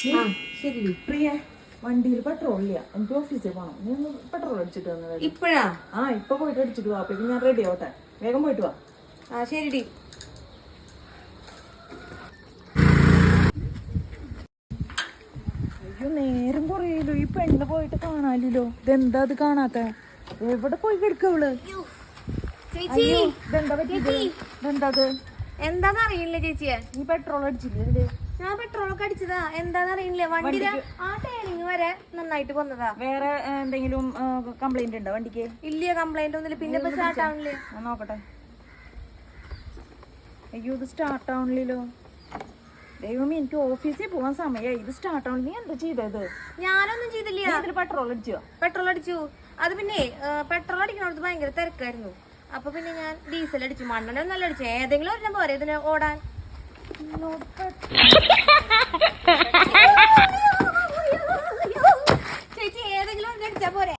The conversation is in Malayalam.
ശരി പ്രിയ വണ്ടിയിൽ പെട്രോൾ ഇല്ല, എനിക്ക് ഓഫീസിൽ പോണം. നീ ഒന്ന് പെട്രോൾ അടിച്ചിട്ട് വന്നു. ഇപ്പഴാ? ഇപ്പൊ പോയിട്ട് അടിച്ചിട്ട് പോവാ. അപ്പൊ ഞാൻ റെഡി ആവട്ടെ, വേഗം പോയിട്ട് വാ. ശരി. അയ്യോ, നേരം കുറയല്ലോ. ഈ പെണ്ണ് പോയിട്ട് കാണാനില്ലോ. ഇതെന്താ അത് കാണാത്ത? എവിടെ പോയി കിടക്കവള്? ഇതെന്താ പറ്റിയത്? ഇതെന്താത്? എന്താന്ന് അറിയില്ല ചേച്ചിയെ. നീ പെട്രോൾ അടിച്ചില്ലേ? ഞാൻ പെട്രോളൊക്കെ അടിച്ചതാ. എന്താന്ന് അറിയില്ല, വണ്ടിയില് ആ ടയറിങ് വരെ നന്നായിട്ട് വന്നതാ. വേറെ എന്തെങ്കിലും കംപ്ലൈന്റ് ഉണ്ടോ വണ്ടിക്ക്? ഇല്ല, കംപ്ലൈന്റ് ഒന്നുമില്ല. പിന്നെ ഇപ്പൊ സ്റ്റാർട്ട് ആവണില്ലേ? ഞാൻ നോക്കട്ടെ. അയ്യോ, ഇത് സ്റ്റാർട്ട് ആവണില്ലല്ലോ. ദൈവമേ, എനിക്ക് ഓഫീസിൽ പോകാൻ സമയമായി. ഇത് സ്റ്റാർട്ട് ആവണ. നീ എന്താ ചെയ്തത്? ഞാനൊന്നും ചെയ്തില്ല. പെട്രോൾ അടിച്ചോ? പെട്രോൾ അടിച്ചു. അത് പിന്നെ പെട്രോൾ അടിക്കണോടത്ത് ഭയങ്കര തിരക്കായിരുന്നു. അപ്പൊ പിന്നെ ഞാൻ ഡീസൽ അടിച്ചു. മണ്ണെണ്ണ നല്ല അടിച്ചു. ഏതെങ്കിലും ഒരെണ്ണം പോരെ ഇതിന് ഓടാൻ? ചേച്ചി, ഏതെങ്കിലും ഒരെണ്ണം അടിച്ചാ പോരെ?